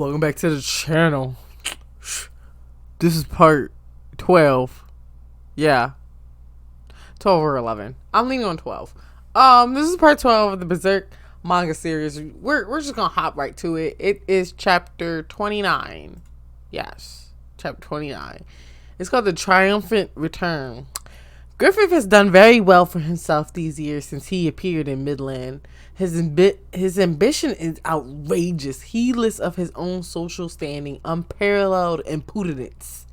Welcome back to the channel. This is part 12. Yeah. 12 or 11. I'm leaning on 12. This is part 12 of the Berserk manga series. We're just gonna hop right to it. It is chapter 29. Yes. Chapter 29. It's called The Triumphant Return. Griffith has done very well for himself these years since he appeared in Midland. His ambition is outrageous, heedless of his own social standing, unparalleled impudence.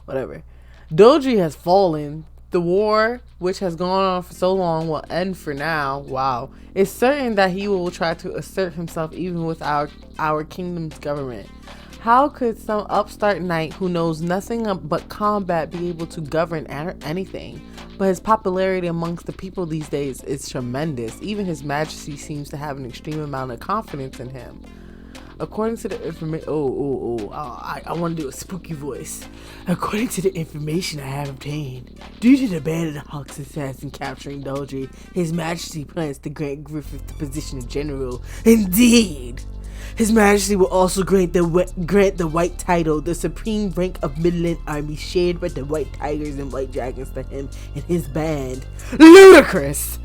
Whatever. Doji has fallen. The war, which has gone on for so long, will end for now. Wow. It's certain that he will try to assert himself even with our kingdom's government. How could some upstart knight who knows nothing but combat be able to govern anything? But his popularity amongst the people these days is tremendous. Even His Majesty seems to have an extreme amount of confidence in him. According to the information, I want to do a spooky voice. According to the information I have obtained, due to the band of the Hawks assassin capturing Doji, His Majesty plans to grant Griffith the position of general. Indeed! His Majesty will also grant the white title, the supreme rank of Midland Army, shared by the White Tigers and White Dragons to him and his band. Ludicrous!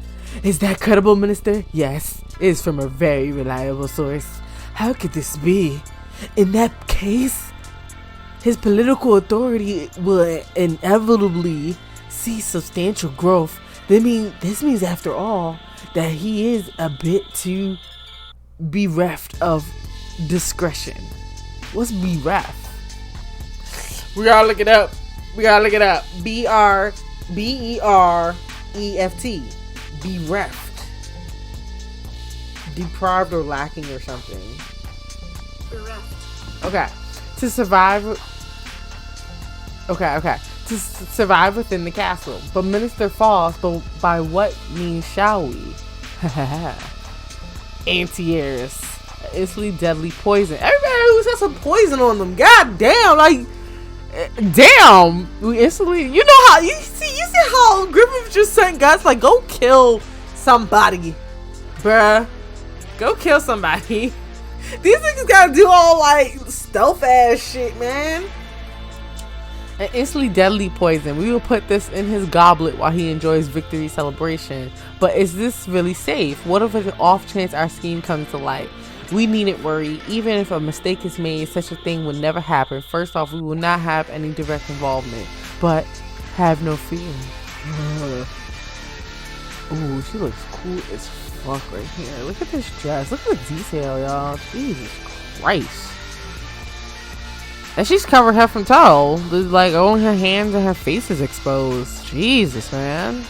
Is that credible, Minister? Yes, it is from a very reliable source. How could this be? In that case, his political authority will inevitably see substantial growth. This means, after all, that he is a bit too bereft of discretion. What's bereft? We gotta look it up. B-R-E-R-E-F-T. Bereft. Deprived or lacking or something. Bereft. Okay. To survive. Okay. To survive within the castle. But Minister falls. But by what means shall we? Anti-airs. Instantly deadly poison. Everybody who's got some poison on them. God damn. Damn. We instantly. You know how. You see how Griffith just sent guys like, go kill somebody. Bruh. Go kill somebody. These niggas gotta do all stealth ass shit, man. An instantly deadly poison. We will put this in his goblet while he enjoys victory celebration. But is this really safe? What if an off chance our scheme comes to light? We needn't worry. Even if a mistake is made, such a thing would never happen. First off, we will not have any direct involvement. But have no fear. Ooh, she looks cool as fuck right here. Look at this dress. Look at the detail, y'all. Jesus Christ. And she's covered head from toe. Only her hands and her face is exposed. Jesus, man.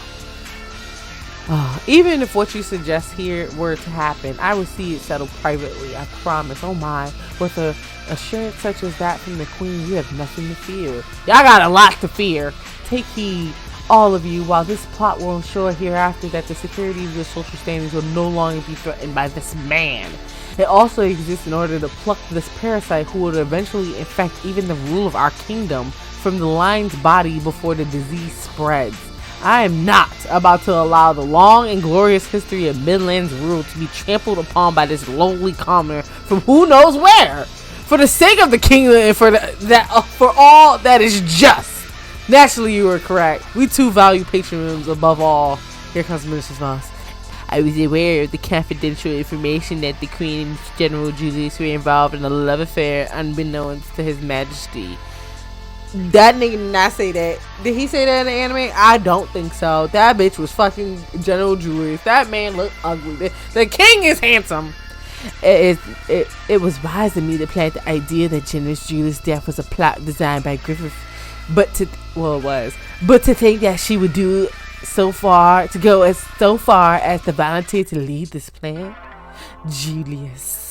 Even if what you suggest here were to happen, I would see it settled privately. I promise. Oh my. With a assurance such as that from the queen, you have nothing to fear. Y'all got a lot to fear. Take heed, all of you, while this plot will ensure hereafter that the security of your social standings will no longer be threatened by this man. It also exists in order to pluck this parasite who would eventually infect even the rule of our kingdom from the lion's body before the disease spreads. I am not about to allow the long and glorious history of Midland's rule to be trampled upon by this lowly commoner from who knows where. For the sake of the kingdom and for all that is just. Naturally, you were correct. We too value patrons above all. Here comes Minister Voss. I was aware of the confidential information that the Queen and General Julius were involved in a love affair unbeknownst to His Majesty. That nigga did not say that. Did he say that in the anime? I don't think so. That bitch was fucking General Julius. That man looked ugly. The king is handsome. It was wise of me to plant the idea that General Julius' death was a plot designed by Griffith. But to think that she would go so far as to volunteer to lead this plan. Julius.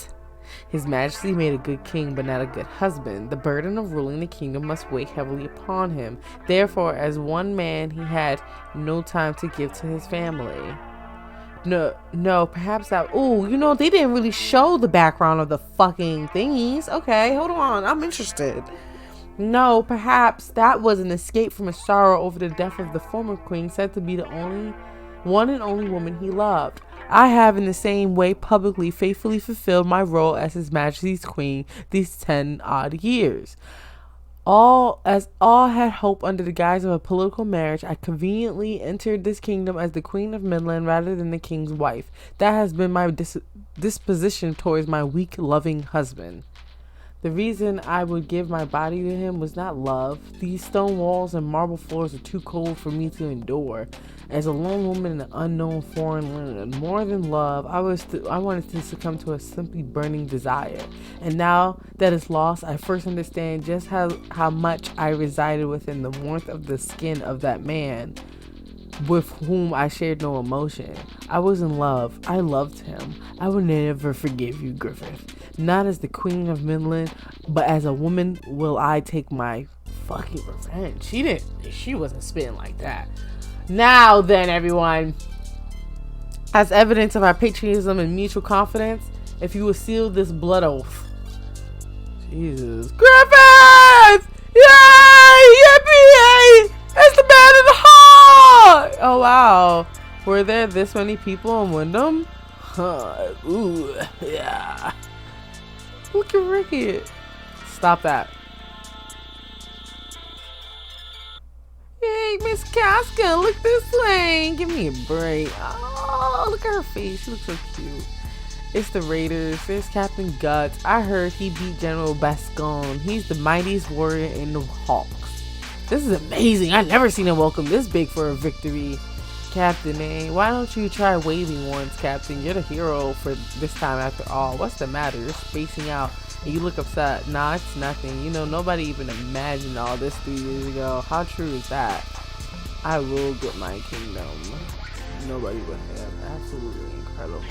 His Majesty made a good king, but not a good husband. The burden of ruling the kingdom must weigh heavily upon him. Therefore, as one man, he had no time to give to his family. No, perhaps that. Ooh, they didn't really show the background of the fucking thingies. Okay, hold on, I'm interested. No, perhaps that was an escape from a sorrow over the death of the former queen, said to be the only one and only woman he loved. I have in the same way publicly faithfully fulfilled my role as His Majesty's Queen these 10 odd years. All had hope under the guise of a political marriage, I conveniently entered this kingdom as the Queen of Midland rather than the king's wife. That has been my disposition towards my weak, loving husband. The reason I would give my body to him was not love. These stone walls and marble floors are too cold for me to endure. As a lone woman in an unknown foreign land, more than love, I wanted to succumb to a simply burning desire. And now that it's lost, I first understand just how much I resided within the warmth of the skin of that man with whom I shared no emotion. I was in love. I loved him. I would never forgive you, Griffith. Not as the Queen of Midland, but as a woman will I take my fucking revenge. She wasn't spitting like that. Now then, everyone, as evidence of our patriotism and mutual confidence, if you will seal this blood oath. Jesus. Griffith! Yay! Yippee! It's the man in the hall! Oh, wow. Were there this many people in Wyndham? Huh. Ooh, yeah. Look at Ricky. Stop that. Hey, Miss Casca, look this way. Give me a break. Oh, look at her face. She looks so cute. It's the Raiders. There's Captain Guts. I heard he beat General Bascon. He's the mightiest warrior in the Hawks. This is amazing. I've never seen him welcome this big for a victory. Captain A, why don't you try waving once, Captain? You're the hero for this time after all. What's the matter? You're spacing out and you look upset. Nah, it's nothing. You know, nobody even imagined all this 3 years ago. How true is that? I will get my kingdom. Nobody but him. Absolutely incredible.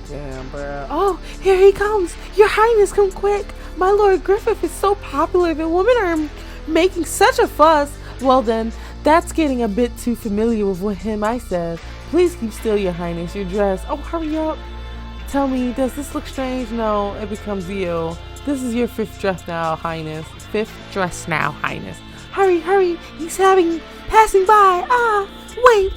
Damn, bro. Oh, here he comes. Your Highness, come quick. My Lord Griffith is so popular. The women are making such a fuss. Well then, that's getting a bit too familiar with him, I said. Please keep still, Your Highness. Your dress. Oh, hurry up. Tell me, does this look strange? No, it becomes you. This is your 5th dress now, Highness. 5th dress now, Highness. Hurry, hurry. He's passing by. Ah, wait.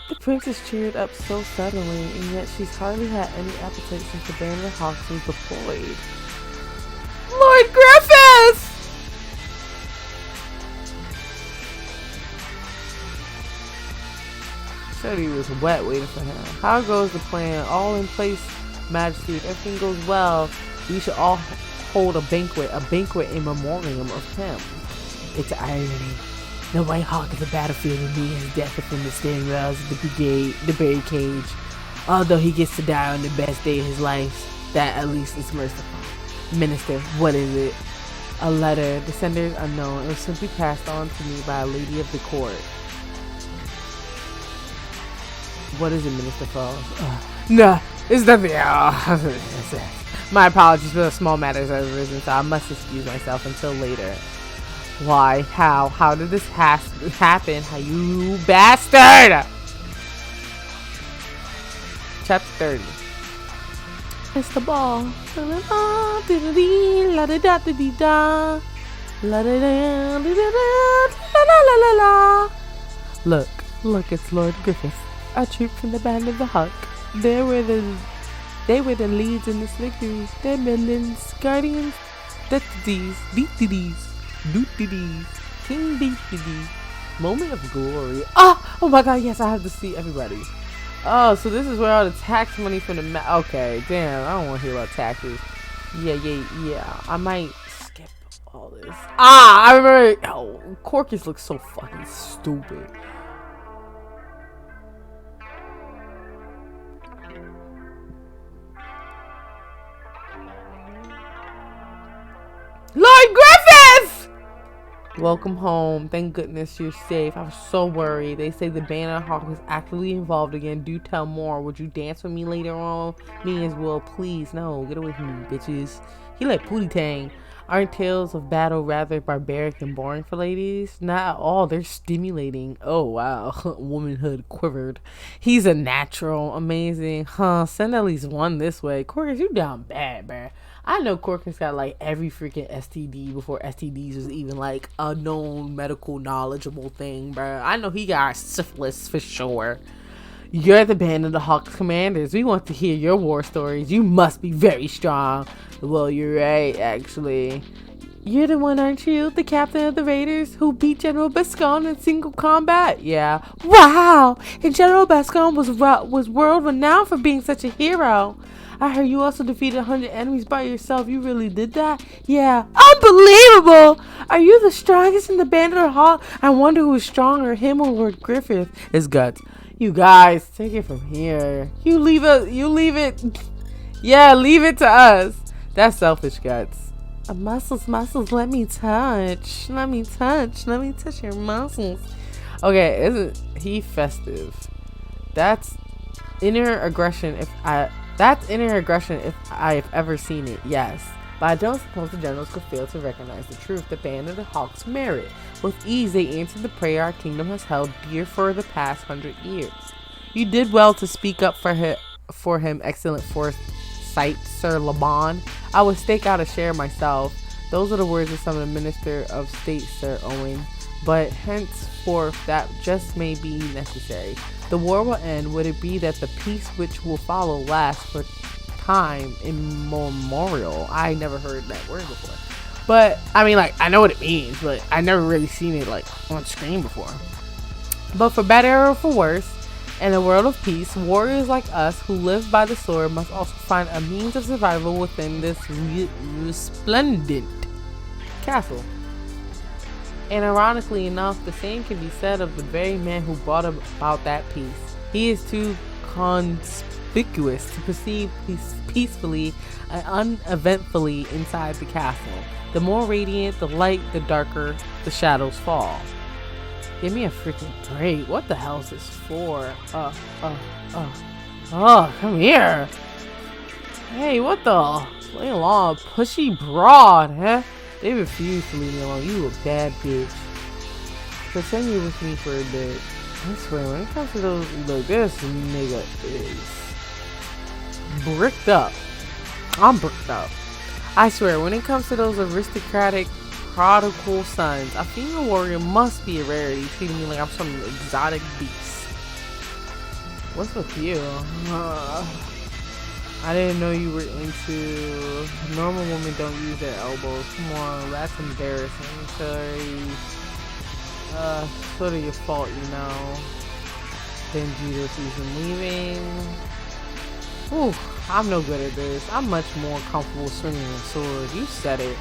The princess cheered up so suddenly, and yet she's hardly had any appetite since the band of hawks was deployed. Lord Griffith! Said he was wet waiting for him. How goes the plan? All in place, Majesty. If everything goes well, we should all hold a banquet in memoriam of him. It's irony. The White Hawk is a battlefield and me his death within the staring rails of the barricade. Although he gets to die on the best day of his life, that at least is merciful. Minister, what is it? A letter. The sender is unknown. It was simply passed on to me by a lady of the court. What is it, Minister Falls? No, it's nothing. My apologies for the small matters that have arisen, so I must excuse myself until later. Why? How? How did this happen? How, you bastard! Chapter 30. It's the ball. Look, it's Lord Griffith. A troop from the band of the Hawk. They were the leads in this victory. They're Midland's guardians. Dootidies. King Dootidies. Moment of glory. Oh my god, yes, I have to see everybody. Oh, so this is where all the tax money from the okay, damn, I don't want to hear about taxes. Yeah. I might skip all this. I remember. Oh, Corcus looks so fucking stupid. Lord Griffith! Welcome home. Thank goodness you're safe. I was so worried. They say the band of Hawk is actively involved again. Do tell more. Would you dance with me later on? Me as well, please. No, get away from me, bitches. He like Pootie Tang. Aren't tales of battle rather barbaric and boring for ladies? Not at all. They're stimulating. Oh, wow. Womanhood quivered. He's a natural. Amazing. Huh. Send at least one this way. Corey, you down bad, bruh. I know Corkins got like every freaking STD before STDs was even like a known medical knowledgeable thing, bro. I know he got syphilis for sure. You're the band of the Hawks commanders. We want to hear your war stories. You must be very strong. Well, you're right, actually. You're the one, aren't you? The captain of the Raiders who beat General Bascon in single combat? Yeah. Wow! And General Bascon was world renowned for being such a hero. I heard you also defeated 100 enemies by yourself. You really did that? Yeah. Unbelievable! Are you the strongest in the band of the Hawk? I wonder who is stronger, him or Lord Griffith? His guts. You guys, take it from here. You leave it. Yeah, leave it to us. That's selfish, Guts. Muscles, let me touch your muscles. Okay, isn't he festive? That's inner aggression if I've ever seen it, yes. But I don't suppose the generals could fail to recognize the truth the band of the Hawks merit. With ease they answered the prayer our kingdom has held dear for the past 100 years. You did well to speak up for him, excellent foresight, Sir Laban. I would stake out a share myself. Those are the words of some minister of state, Sir Owen. But henceforth that just may be necessary. The war will end. Would it be that the peace which will follow lasts for time immemorial? I never heard that word before. But, I mean, like, I know what it means, but I never really seen it, like, on screen before. But for better or for worse, in a world of peace, warriors like us who live by the sword must also find a means of survival within this resplendent castle. And ironically enough, the same can be said of the very man who brought about that peace. He is too conspicuous to proceed peacefully and uneventfully inside the castle. The more radiant the light, the darker the shadows fall. Give me a freaking break. What the hell is this for? Come here. Hey, what the? Play along, pushy broad, huh? They refuse to leave me alone. You a bad bitch. Pretend you're with me for a bit. I swear, when it comes to those, look, this nigga is bricked up. I'm bricked up. I swear, when it comes to those aristocratic prodigal sons, a female warrior must be a rarity, treating me like I'm some exotic beast. What's with you? I didn't know you were into... Normal women don't use their elbows. Come on, that's embarrassing. Sorry. Sort of your fault, you know. Then Judas even leaving. Ooh, I'm no good at this. I'm much more comfortable swinging a sword. You said it.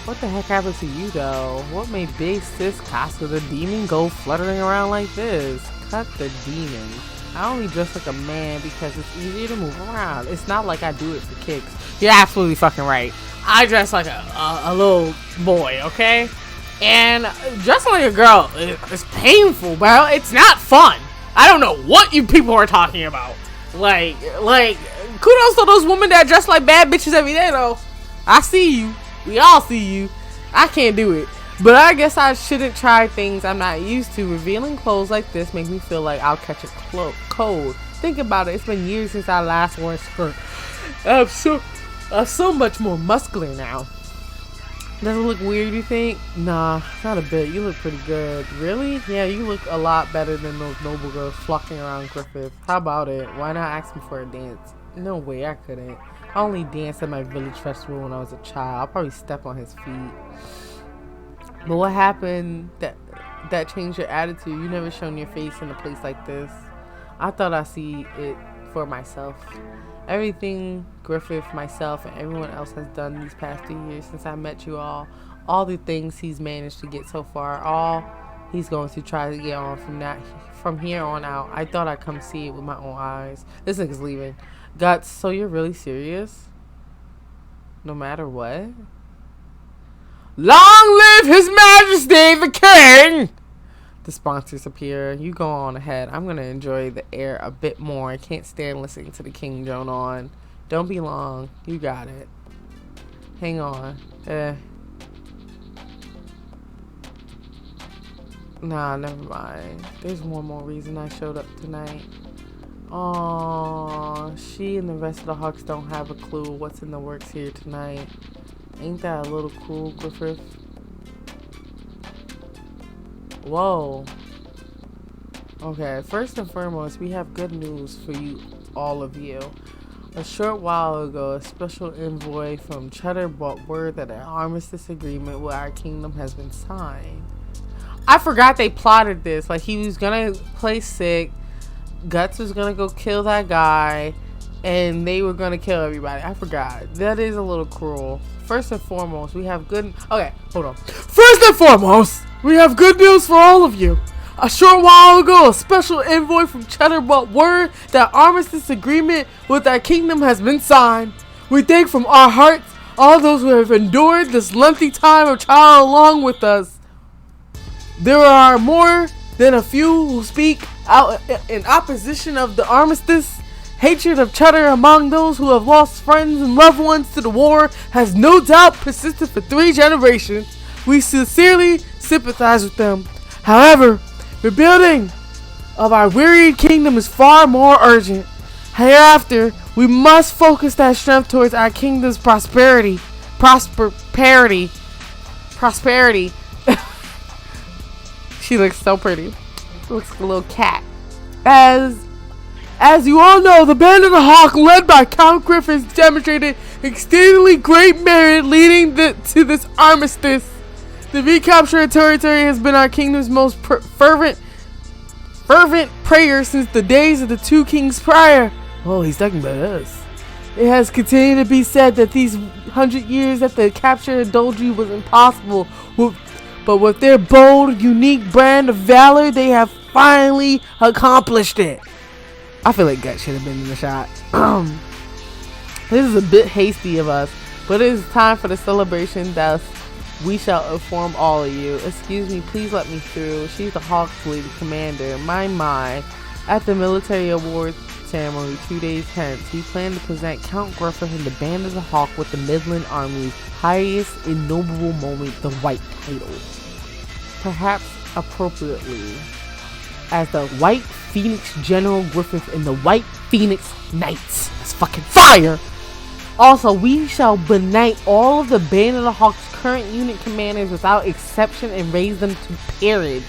What the heck happened to you, though? What made Big Sis Casca the demon go fluttering around like this? Cut the demon. I only dress like a man because it's easier to move around. It's not like I do it for kicks. You're absolutely fucking right. I dress like a little boy, okay? And dressing like a girl is painful, bro. It's not fun. I don't know what you people are talking about. Like, kudos to those women that dress like bad bitches every day, though. I see you. We all see you. I can't do it. But I guess I shouldn't try things I'm not used to. Revealing clothes like this makes me feel like I'll catch a cold. Think about it. It's been years since I last wore a skirt. I'm so much more muscular now. Does it look weird, you think? Nah, not a bit. You look pretty good. Really? Yeah, you look a lot better than those noble girls flocking around Griffith. How about it? Why not ask me for a dance? No way, I couldn't. I only danced at my village festival when I was a child. I'll probably step on his feet. But what happened that changed your attitude? You never shown your face in a place like this. I thought I'd see it for myself. Everything Griffith, myself, and everyone else has done these past 2 years since I met you all the things he's managed to get so far, all he's going to try to get on from here on out. I thought I'd come see it with my own eyes. This nigga's leaving. Guts, so you're really serious? No matter what? Long live His Majesty the King! The sponsors appear. You go on ahead. I'm going to enjoy the air a bit more. I can't stand listening to the King drone on. Don't be long. You got it. Hang on. Nah, never mind. There's one more reason I showed up tonight. Oh, she and the rest of the Hawks don't have a clue what's in the works here tonight. Ain't that a little cool, Griffith? Whoa. Okay, first and foremost, we have good news for you, all of you. A short while ago, a special envoy from Cheddar brought word that an armistice agreement with our kingdom has been signed. I forgot they plotted this. Like, he was gonna play sick, Guts was gonna go kill that guy, and they were gonna kill everybody. I forgot. That is a little cruel. First and foremost, we have good... Okay, hold on. First and foremost, we have good news for all of you. A short while ago, a special envoy from Cheddar brought word that armistice agreement with our kingdom has been signed. We thank from our hearts all those who have endured this lengthy time of trial along with us. There are more than a few who speak out in opposition of the armistice. Hatred of Cheddar among those who have lost friends and loved ones to the war has no doubt persisted for 3 generations. We sincerely sympathize with them. However, rebuilding of our wearied kingdom is far more urgent. Hereafter, we must focus that strength towards our kingdom's prosperity. Prosperity. She looks so pretty. Looks like a little cat. As you all know, the Band of the Hawk, led by Count Griffith, demonstrated exceedingly great merit leading to this armistice. The recapture of territory has been our kingdom's most fervent prayer since the days of the 2 kings prior. Oh, he's talking about us. It has continued to be said that these 100 years that the capture of Doji was impossible, but with their bold, unique brand of valor, they have finally accomplished it. I feel like Gut should have been in the shot. This is a bit hasty of us, but it is time for the celebration. Thus, we shall inform all of you. Excuse me, please let me through. She's the Hawks Lady Commander. My. At the military awards ceremony 2 days hence, we plan to present Count Griffith and the Band of the Hawk with the Midland Army's highest ennoblable moment, the White Title. Perhaps appropriately, as the White Phoenix General Griffith and the White Phoenix Knights. That's fucking fire! Also, we shall benight all of the Band of the Hawk's current unit commanders without exception and raise them to peerage.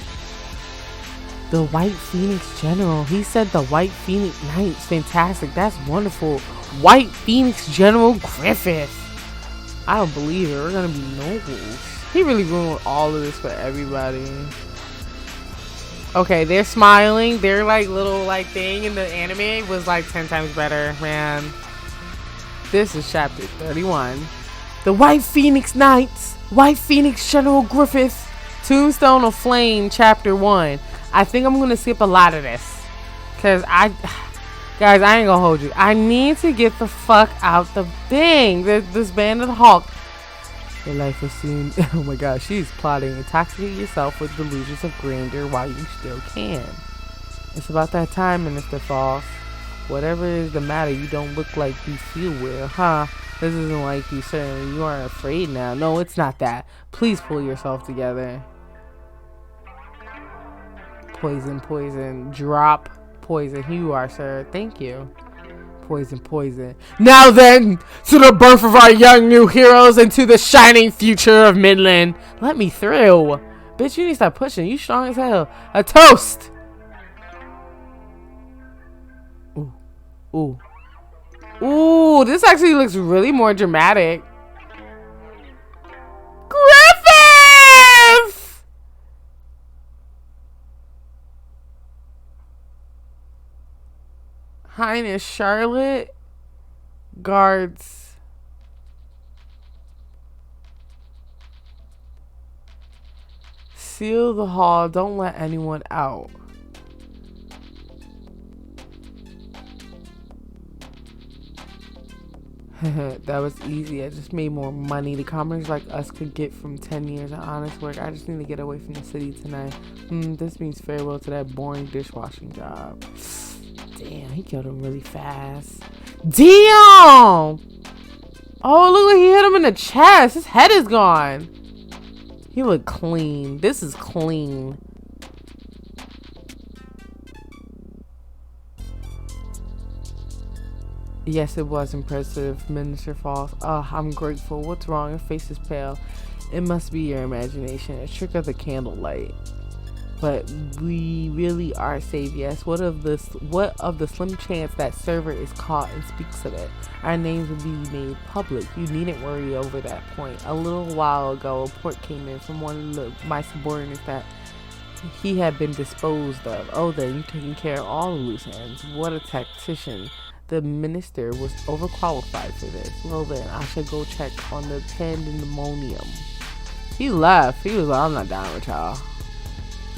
The White Phoenix General. He said the White Phoenix Knights. Fantastic. That's wonderful. White Phoenix General Griffith. I don't believe it. We're gonna be nobles. He really ruined all of this for everybody. Okay, they're smiling. Their like little like thing in the anime was like 10 times better, man. This is chapter 31. The White Phoenix Knights. White Phoenix General Griffith. Tombstone of Flame, chapter 1. I think I'm gonna skip a lot of this, cause guys, I ain't gonna hold you. I need to get the fuck out the thing. This Band of the Hawk. Your life is soon. Oh my gosh, she's plotting. Intoxicate yourself with delusions of grandeur while you still can. It's about that time, Minister Falls. Whatever is the matter, you don't look like you feel well, huh? This isn't like you, certainly. You aren't afraid now. No, it's not that. Please pull yourself together. Poison. Drop poison. Here you are, sir. Thank you. Poison. Now then, to the birth of our young new heroes and to the shining future of Midland. Let me through. Bitch, you need to stop pushing. You strong as hell. A toast. Ooh, this actually looks really more dramatic. Griffith! Highness Charlotte guards. Seal the hall. Don't let anyone out. That was easy. I just made more money. The commoners like us could get from 10 years of honest work. I just need to get away from the city tonight. This means farewell to that boring dishwashing job. Damn, he killed him really fast. Damn! Oh, look, he hit him in the chest. His head is gone. He looked clean. This is clean. Yes, it was impressive, Minister Falls. I'm grateful. What's wrong? Your face is pale. It must be your imagination, a trick of the candlelight. But we really are safe, yes. What of the slim chance that server is caught and speaks of it? Our names will be made public. You needn't worry over that point. A little while ago, a report came in from one of my subordinates that he had been disposed of. Oh, then you taking care of all the loose ends. What a tactician. The minister was overqualified for this. Well then, I should go check on the pandemonium. He left. He was like, I'm not down with y'all.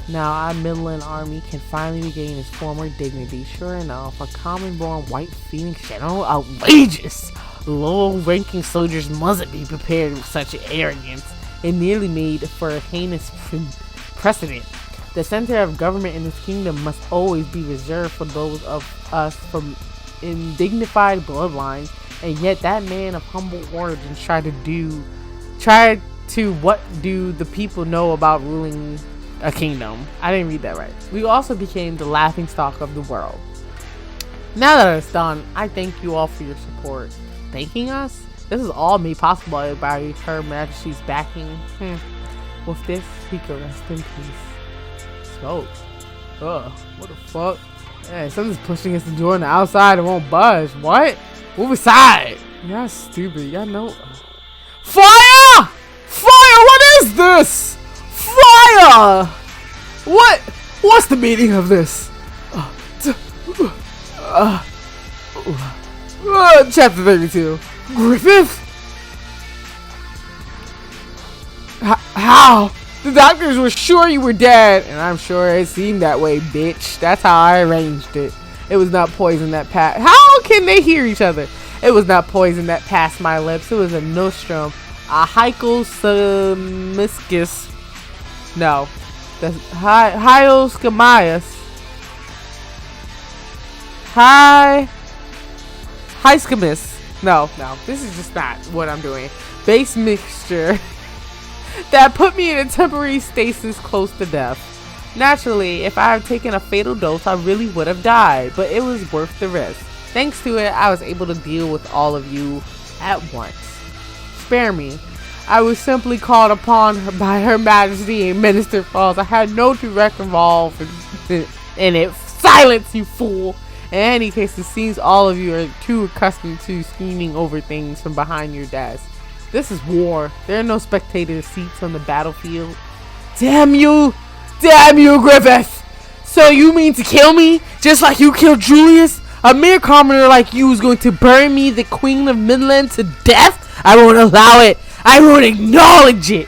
Now our Midland army can finally regain its former dignity. Sure enough, a common-born white phoenix general, outrageous. Low-ranking soldiers mustn't be prepared with such arrogance. It nearly made for a heinous precedent. The center of government in this kingdom must always be reserved for those of us from indignified bloodlines, and yet that man of humble origins tried to what do the people know about ruling a kingdom? I didn't read that right. We also became the laughing stock of the world. Now that it's done, I thank you all for your support. Thanking us? This is all made possible by Her Majesty's backing. With this, he can rest in peace. Smoke. Ugh, what the fuck? Hey, something's pushing us the door on the outside. It won't budge. What? Move aside. Y'all stupid. Y'all know. Fire! Fire! What is this? Fire! What's the meaning of this? Chapter 32. Griffith? How? The doctors were sure you were dead, and I'm sure it seemed that way, bitch. That's how I arranged it. It was not poison that passed. How can they hear each other? It was not poison that passed my lips. It was a nostrum, a hycosamiscus. No, the hyoscamias. Hyscamus. No, this is just not what I'm doing. Base mixture. That put me in a temporary stasis close to death. Naturally, if I had taken a fatal dose, I really would have died, but it was worth the risk. Thanks to it, I was able to deal with all of you at once. Spare me. I was simply called upon by Her Majesty and Minister Falls. I had no direct involvement in it. Silence, you fool! In any case, it seems all of you are too accustomed to scheming over things from behind your desk. This is war. There are no spectator seats on the battlefield. Damn you! Damn you, Griffith! So you mean to kill me? Just like you killed Julius? A mere commoner like you is going to burn me, the Queen of Midland, to death? I won't allow it! I won't acknowledge it!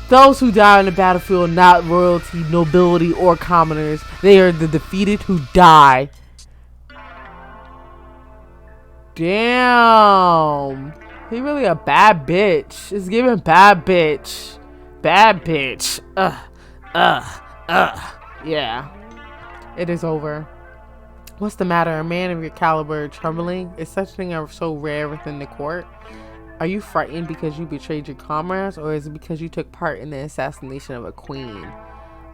Those who die on the battlefield are not royalty, nobility, or commoners. They are the defeated who die. Damn. He really a bad bitch. It's giving bad bitch. Bad bitch. Yeah. It is over. What's the matter? A man of your caliber trembling? Is such a thing so rare within the court? Are you frightened because you betrayed your comrades, or is it because you took part in the assassination of a queen?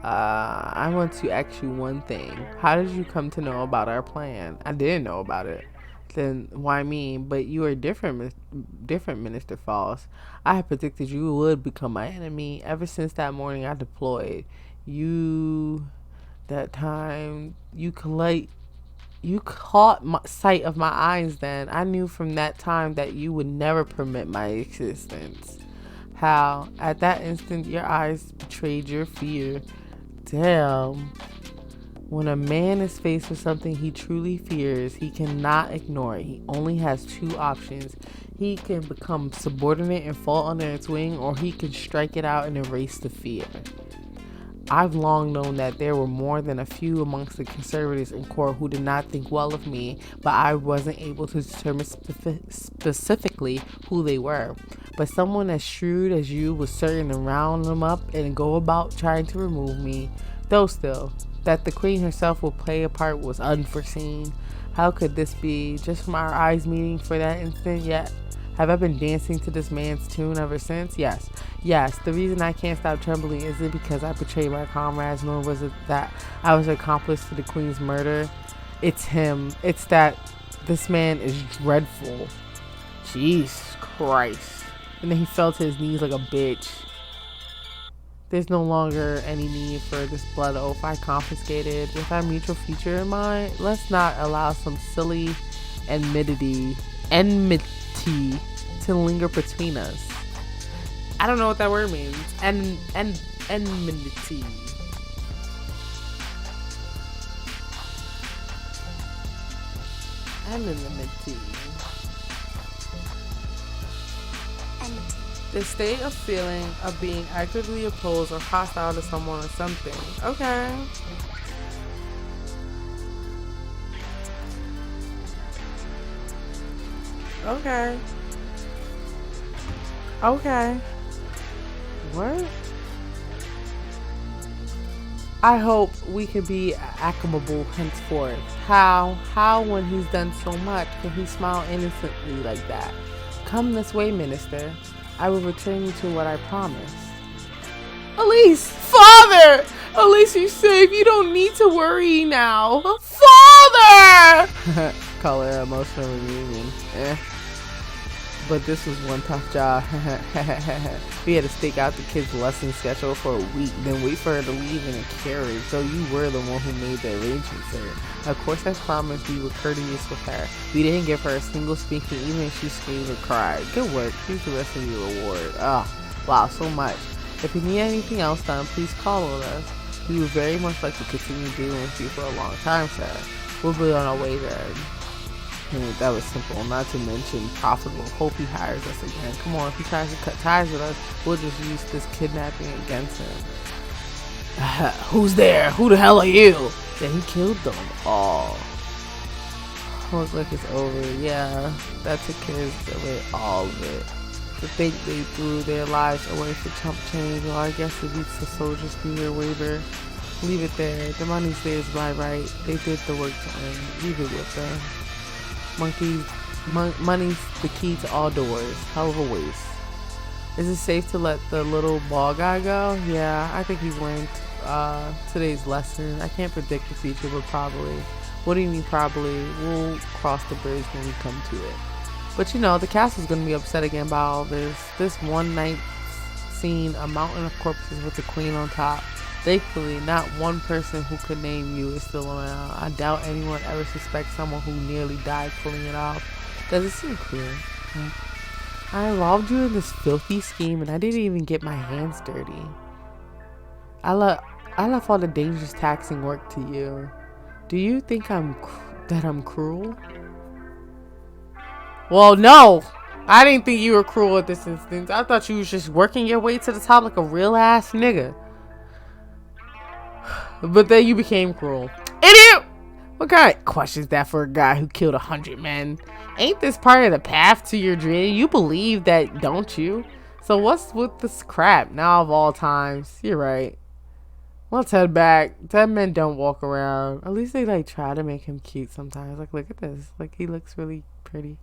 I want to ask you one thing. How did you come to know about our plan? I didn't know about it. Then why me? But you are different, Minister Falls. I had predicted you would become my enemy ever since that morning I deployed. That time, you caught sight of my eyes then. I knew from that time that you would never permit my existence. How? At that instant, your eyes betrayed your fear. Damn. When a man is faced with something he truly fears, he cannot ignore it. He only has two options. He can become subordinate and fall under its wing, or he can strike it out and erase the fear. I've long known that there were more than a few amongst the conservatives in court who did not think well of me, but I wasn't able to determine specifically who they were. But someone as shrewd as you was certain to round them up and go about trying to remove me. Though still, that the queen herself will play a part was unforeseen. How could this be? Just from our eyes meeting for that instant? Yet, have I been dancing to this man's tune ever since? Yes. The reason I can't stop trembling isn't because I betrayed my comrades, nor was it that I was accomplice to the queen's murder. It's him. It's that This man is dreadful. Jesus Christ. And then he fell to his knees like a bitch. There's no longer any need for this blood oath I confiscated. With our mutual future in mind, let's not allow some silly enmity to linger between us. I don't know what that word means. Enmity. Enmity. The state of feeling of being actively opposed or hostile to someone or something. Okay. Okay. Okay. What? I hope we can be accountable henceforth. How? How when he's done so much can he smile innocently like that? Come this way, minister. I will return you to what I promised. Elise! Father! Elise, you're safe. You don't need to worry now. Father! Call her emotional reunion. But this was one tough job. We had to stake out the kids' lesson schedule for a week, then wait for her to leave in a carriage. So you were the one who made the arrangements, sir. Of course, I promised we were courteous with her. We didn't give her a single speaking, even if she screamed or cried. Good work. Here's the rest of your reward. Oh, wow, so much. If you need anything else done, please call on us. We would very much like to continue dealing with you for a long time, sir. We'll be on our way then. That was simple, not to mention profitable. Hope he hires us again. Come on, if he tries to cut ties with us, we'll just use this kidnapping against him. Who's there? Who the hell are you? Then he killed them all. Looks like it's over. Yeah, that took care of it, all of it. To think they threw their lives away for chump change. Well, I guess it beats the soldiers through their waiver. Leave it there. The money's theirs by right. They did the work to earn. Leave it with them. Money's the key to all doors. Hell of a waste. Is it safe to let the little ball guy go? Yeah, I think he's learned today's lesson. I can't predict the future, but probably. What do you mean probably? We'll cross the bridge when we come to it. But you know, the castle's gonna be upset again about all this. This one night scene, a mountain of corpses with the queen on top. Thankfully, not one person who could name you is still around. I doubt anyone ever suspects someone who nearly died pulling it off. Does it seem clear? I involved you in this filthy scheme and I didn't even get my hands dirty. I left all the dangerous taxing work to you. Do you think that I'm cruel? Well, no. I didn't think you were cruel at this instance. I thought you was just working your way to the top like a real ass nigga. But then you became cruel. Idiot! What kind of question is that for a guy who killed 100 men? Ain't this part of the path to your dream? You believe that, don't you? So what's with this crap now of all times? You're right. Let's head back. Dead men don't walk around. At least they like try to make him cute sometimes. Like, look at this. Like, he looks really pretty.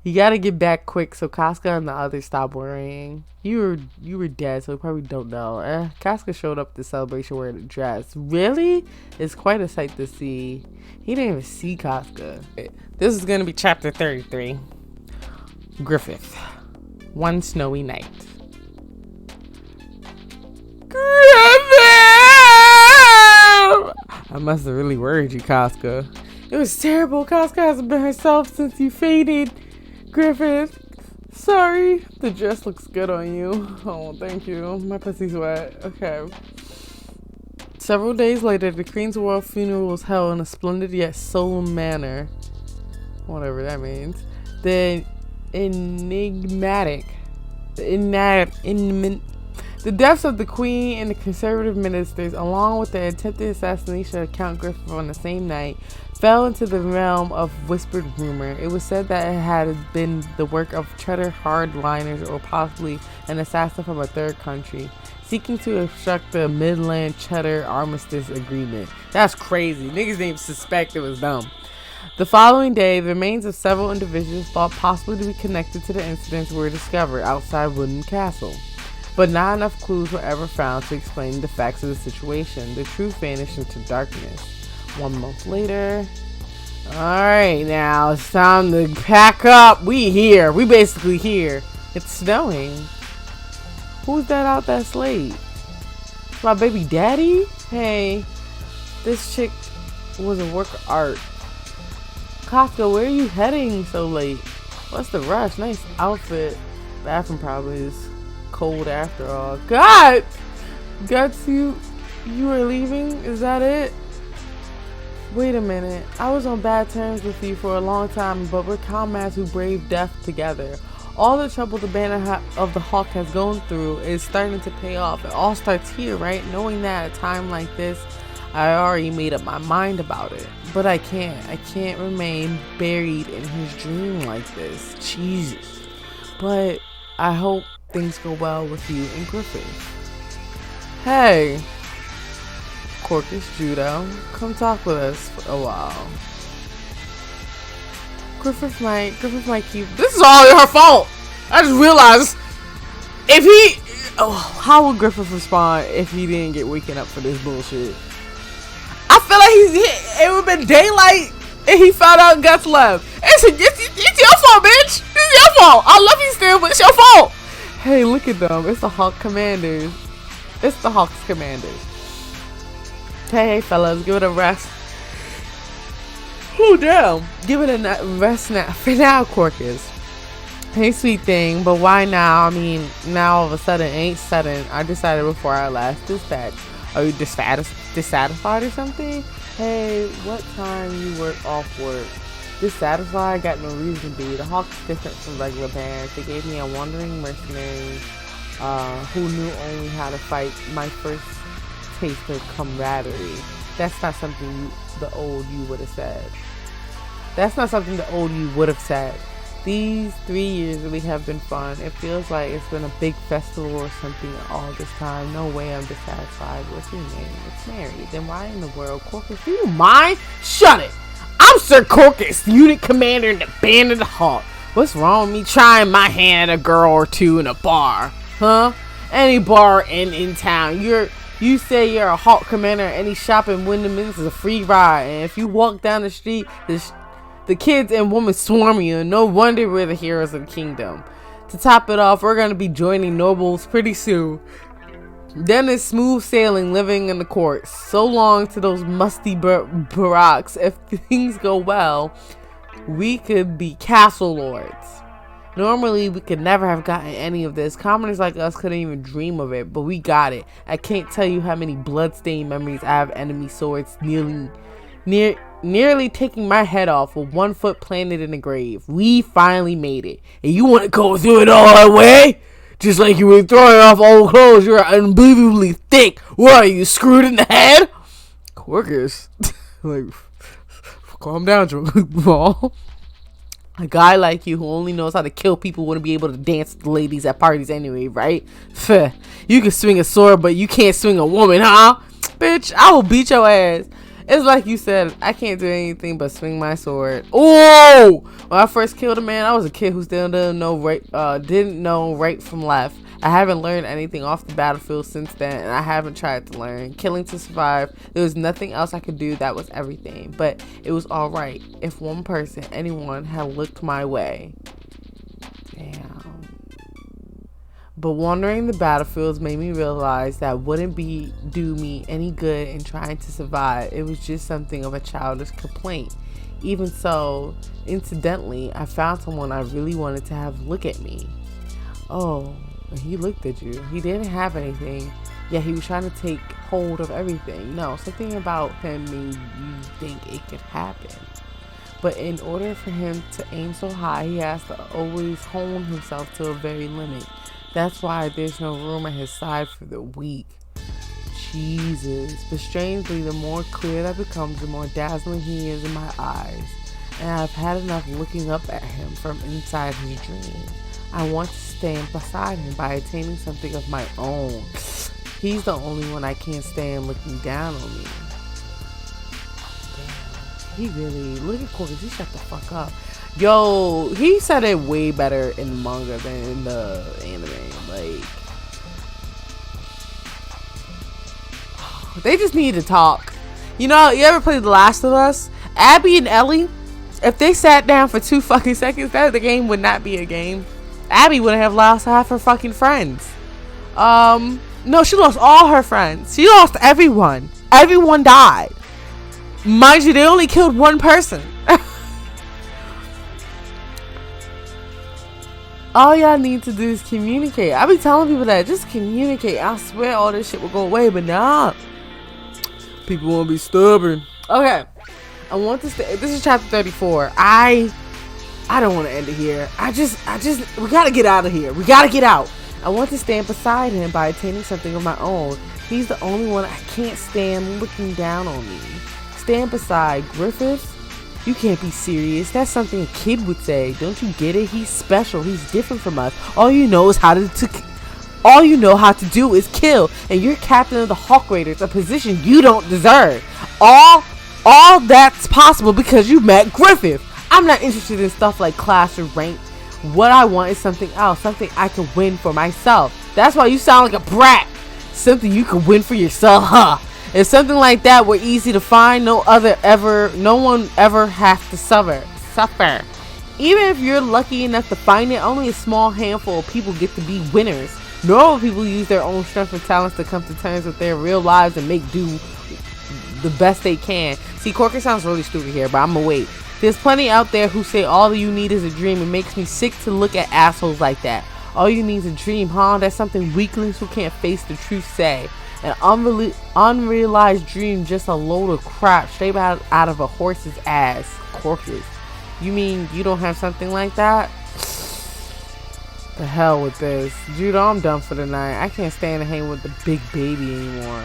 You gotta get back quick so Casca and the others stop worrying. You were dead, so we probably don't know. Casca showed up at the celebration wearing a dress. Really? It's quite a sight to see. He didn't even see Casca. This is gonna be chapter 33. Griffith. One snowy night. Griffith! I must have really worried you, Casca. It was terrible. Casca hasn't been herself since you faded. Griffith, sorry. The dress looks good on you. Oh, thank you. My pussy's wet. Okay. Several days later, the Queen's royal funeral was held in a splendid yet solemn manner. Whatever that means. The deaths of the Queen and the conservative ministers, along with the attempted assassination of Count Griffith on the same night, fell into the realm of whispered rumor. It was said that it had been the work of Cheddar hardliners or possibly an assassin from a third country, seeking to obstruct the Midland Cheddar Armistice Agreement. That's crazy. Niggas didn't even suspect it was them. The following day, the remains of several individuals thought possibly to be connected to the incidents were discovered outside Wooden Castle. But not enough clues were ever found to explain the facts of the situation. The truth vanished into darkness. 1 month later, Alright, now it's time to pack up. We here. We basically here. It's snowing. Who's that out that's late? My baby daddy? Hey, this chick was a work of art. Kafka, where are you heading so late? What's the rush? Nice outfit. Bathroom probably is cold after all. God! Guts, you were leaving? Is that it? Wait a minute. I was on bad terms with you for a long time, but we're comrades who brave death together. All the trouble the banner of the Hawk has gone through is starting to pay off. It all starts here, right? Knowing that at a time like this, I already made up my mind about it. But I can't remain buried in his dream like this. Jesus. But I hope things go well with you and Griffith. Hey, Corcus Judo, come talk with us for a while. Griffith might keep. This is all her fault. I just realized if he, how would Griffith respond if he didn't get waken up for this bullshit? I feel like it would have been daylight and he found out Guts left. It's your fault, bitch. It's your fault. I love you still, but it's your fault. Hey, look at them. It's the Hawk Commanders. It's the Hawks Commanders. Hey, fellas, give it a rest. Oh, damn. Give it a rest now. For now, Corcus. Hey, sweet thing, but why now? I mean, now all of a sudden, ain't sudden. I decided before our last dispatch. Are you dissatisfied or something? Hey, what time you work off work? Dissatisfied? Got no reason to be. The Hawk's different from regular bands. They gave me a wandering mercenary who knew only how to fight. My first taste of camaraderie. That's not something the old you would have said. That's not something the old you would have said. These 3 years really have been fun. It feels like it's been a big festival or something all this time. No way I'm dissatisfied. What's your name? It's Mary. Then why in the world? Corcus, do you mind? Shut it! I'm Sir Corcus, unit commander in the band of the Hawk. What's wrong with me trying my hand at a girl or two in a bar? Huh? Any bar in town. You say you're a Hawk commander at any shop in Wyndham. This is a free ride. And if you walk down the street, the kids and women swarm you, and no wonder we're the heroes of the kingdom. To top it off, we're going to be joining nobles pretty soon. Then it's smooth sailing, living in the courts. So long to those musty barracks. If things go well, we could be castle lords. Normally, we could never have gotten any of this. Commoners like us couldn't even dream of it, but we got it. I can't tell you how many bloodstained memories I have. Enemy swords nearly taking my head off with 1 foot planted in the grave. We finally made it. And you want to go through it all that way? Just like you were throwing off old clothes, you're unbelievably thick. What are you, screwed in the head? Corcus. Like, calm down, Jamal. A guy like you who only knows how to kill people wouldn't be able to dance with the ladies at parties anyway, right? You can swing a sword, but you can't swing a woman, huh? Bitch, I will beat your ass. It's like you said, I can't do anything but swing my sword. Oh! When I first killed a man, I was a kid who still didn't know right from left. I haven't learned anything off the battlefield since then, and I haven't tried to learn. Killing to survive, there was nothing else I could do. That was everything. But it was alright if one person, anyone, had looked my way. Damn. But wandering the battlefields made me realize that wouldn't do me any good in trying to survive. It was just something of a childish complaint. Even so, incidentally, I found someone I really wanted to have look at me. Oh, he looked at you. He didn't have anything, yet he was trying to take hold of everything. No, something about him made you think it could happen. But in order for him to aim so high, he has to always hone himself to a very limit. That's why there's no room at his side for the weak. Jesus. But strangely, the more clear that becomes, the more dazzling he is in my eyes. And I've had enough looking up at him from inside his dream. I want to stand beside him by attaining something of my own. He's the only one I can't stand looking down on me. Damn. He really... Look at Corcus. He shut the fuck up. Yo, he said it way better in the manga than in the anime. Like, they just need to talk. You know, you ever played The Last of Us? Abby and Ellie, if they sat down for 2 fucking seconds, the game would not be a game. Abby wouldn't have lost half her fucking friends. No, she lost all her friends. She lost everyone. Everyone died. Mind you, they only killed one person. All y'all need to do is communicate. I be telling people that. Just communicate. I swear all this shit will go away, but nah. People won't be stubborn. Okay. I want this to, this is chapter 34. I don't want to end it here. We gotta get out of here. We gotta get out. I want to stand beside him by attaining something of my own. He's the only one I can't stand looking down on me. Stand beside Griffith? You can't be serious. That's something a kid would say. Don't you get it? He's special. He's different from us. All you know how to do is kill. And you're captain of the Hawk Raiders, a position you don't deserve. All that's possible because you met Griffith. I'm not interested in stuff like class or rank. What I want is something else, something I can win for myself. That's why you sound like a brat. Something you can win for yourself, huh? If something like that were easy to find, no one ever has to suffer. Even if you're lucky enough to find it, only a small handful of people get to be winners. Normal people use their own strength and talents to come to terms with their real lives and make do the best they can. See, Corker sounds really stupid here, but I'm gonna wait. There's plenty out there who say all you need is a dream. It makes me sick to look at assholes like that. All you need is a dream, huh? That's something weaklings who can't face the truth say. An unrealized dream, just a load of crap straight out of a horse's ass. Corkers. You mean you don't have something like that? The hell with this. Dude, I'm done for the night. I can't stand to hang with the big baby anymore.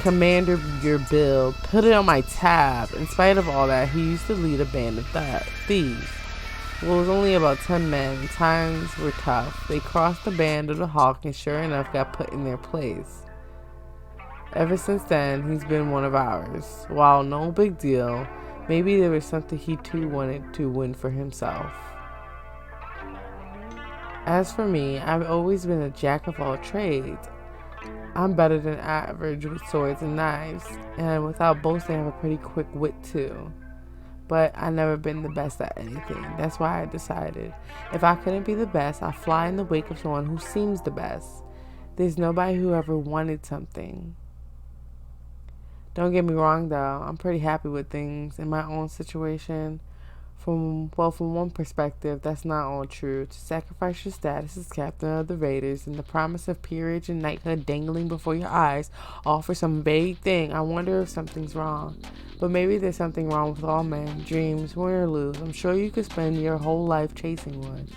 Commander your build. Put it on my tab. In spite of all that, he used to lead a band of thieves. Well, it was only about 10 men. Times were tough. They crossed the band of the Hawk and sure enough got put in their place. Ever since then, he's been one of ours. While no big deal, maybe there was something he too wanted to win for himself. As for me, I've always been a jack of all trades. I'm better than average with swords and knives, and without boasting, I have a pretty quick wit too. But I've never been the best at anything. That's why I decided, if I couldn't be the best, I'll fly in the wake of someone who seems the best. There's nobody who ever wanted something. Don't get me wrong though, I'm pretty happy with things in my own situation. From one perspective, that's not all true. To sacrifice your status as captain of the Raiders and the promise of peerage and knighthood dangling before your eyes, all for some vague thing, I wonder if something's wrong. But maybe there's something wrong with all men. Dreams, win or lose. I'm sure you could spend your whole life chasing one.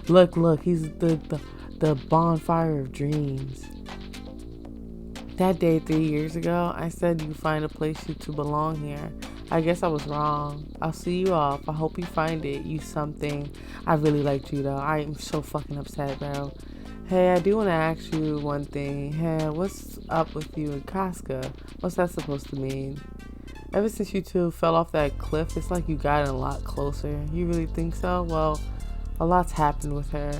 Look, he's the bonfire of dreams. That day 3 years ago, I said you find a place you to belong here. I guess I was wrong. I'll see you off. I hope you find it. You something. I really liked you though. I am so fucking upset, bro. Hey, I do want to ask you one thing. Hey, what's up with you and Casca? What's that supposed to mean? Ever since you two fell off that cliff, it's like you got a lot closer. You really think so? Well, a lot's happened with her.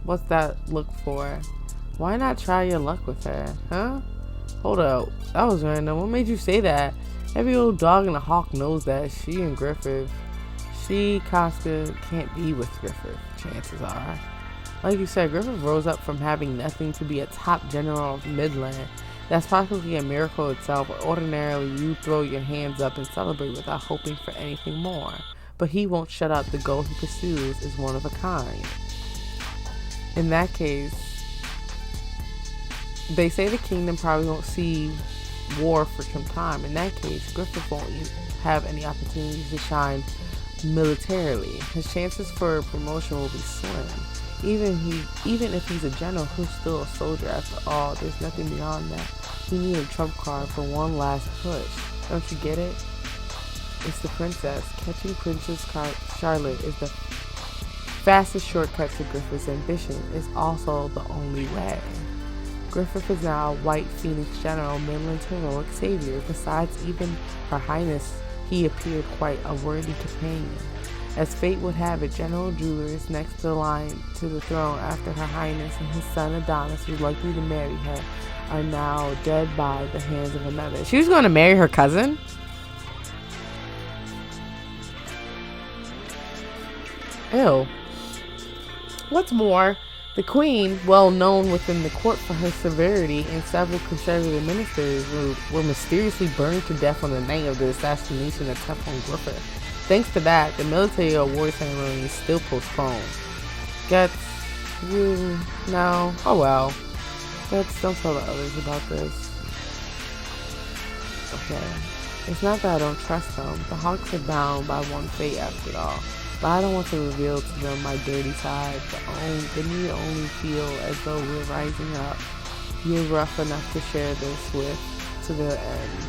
What's that look for? Why not try your luck with her? Huh? Hold up. That was random. What made you say that? Every old dog and a hawk knows that. She and Griffith. Casca, can't be with Griffith, chances are. Like you said, Griffith rose up from having nothing to be a top general of Midland. That's practically a miracle itself. Ordinarily, you throw your hands up and celebrate without hoping for anything more. But he won't shut up. The goal he pursues is one of a kind. In that case, they say the kingdom probably won't see war for some time. In that case, Griffith won't have any opportunities to shine militarily. His chances for promotion will be slim. Even if he's a general, he's still a soldier after all. There's nothing beyond that. He needs a trump card for one last push. Don't you get it? It's the princess. Catching Princess Charlotte is the fastest shortcut to Griffith's ambition. It's also the only way. Griffith is now a white phoenix general, Midland's heroic savior. Besides even her highness, he appeared quite a worthy companion. As fate would have it, General Jeweler is next to the line to the throne after her highness and his son Adonis, who's likely to marry her, are now dead by the hands of another. She was going to marry her cousin? Ew. What's more, the queen, well known within the court for her severity, and several conservative ministers were mysteriously burned to death on the night of the assassination attempt on Griffith. Thanks to that, the military award ceremony is still postponed. Gets you no. Oh well. Don't tell the others about this. Okay. It's not that I don't trust them. The Hawks are bound by one fate after all. But I don't want to reveal to them my dirty side. They need to only feel as though we're rising up. You're rough enough to share this with to their end.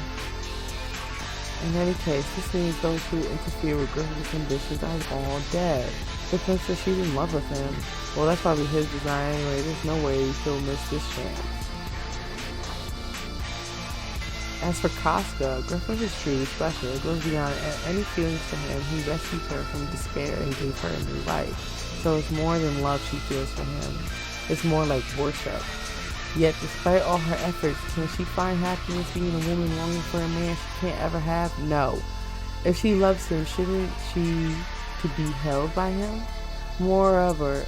In any case, this means those who interfere with Griffith's ambitions are all dead. The princess, she's in love with him. Well, that's probably his design anyway. There's no way he'll miss this chance. As for Casca, Griffith is truly special. It goes beyond any feelings for him. He rescued her from despair and gave her a new life. So it's more than love she feels for him. It's more like worship. Yet, despite all her efforts, can she find happiness being a woman longing for a man she can't ever have? No. If she loves him, shouldn't she to be held by him? Moreover,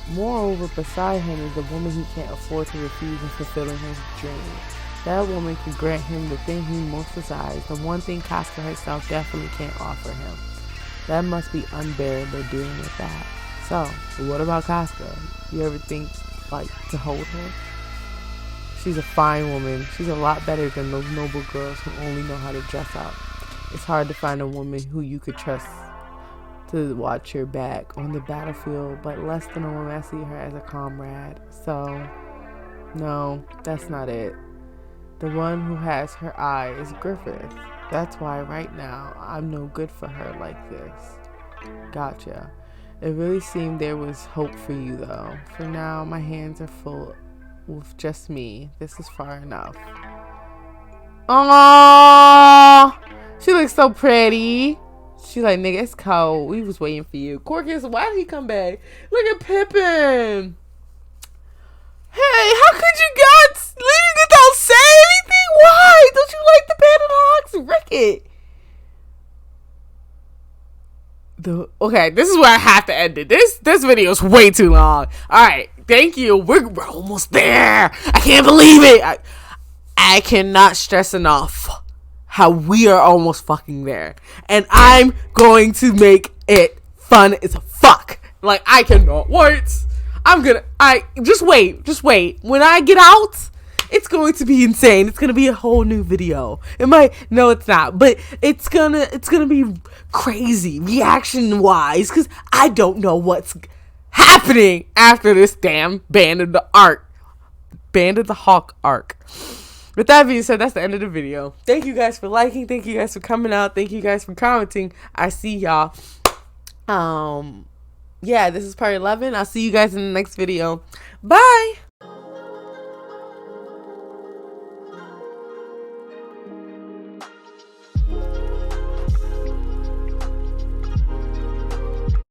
beside him is the woman he can't afford to refuse in fulfilling his dreams. That woman can grant him the thing he most desires, the one thing Casca herself definitely can't offer him. That must be unbearable dealing with that. So, what about Casca? You ever think, to hold her? She's a fine woman. She's a lot better than those noble girls who only know how to dress up. It's hard to find a woman who you could trust to watch your back on the battlefield, but less than a woman, I see her as a comrade. So, no, that's not it. The one who has her eye is Griffith. That's why right now I'm no good for her like this. Gotcha. It really seemed there was hope for you though. For now, my hands are full with just me. This is far enough. Aww! She looks so pretty. She's like, nigga, it's cold. We was waiting for you. Corcus, why did he come back? Look at Pippin. Hey, how could you guys leave without saying anything? Why? Don't you like the Band of Hawks? Rick it. Okay, this is where I have to end it. This video is way too long. Alright, thank you. We're almost there. I can't believe it. I cannot stress enough how we are almost fucking there. And I'm going to make it fun as fuck. Like, I cannot wait. Just wait. When I get out, it's going to be insane. It's going to be a whole new video. No, it's not, but it's gonna be crazy reaction wise, because I don't know what's happening after this damn Band of the Hawk arc. With that being said, that's the end of the video. Thank you guys for liking. Thank you guys for coming out. Thank you guys for commenting. I see y'all. Yeah, this is part 11. I'll see you guys in the next video. Bye.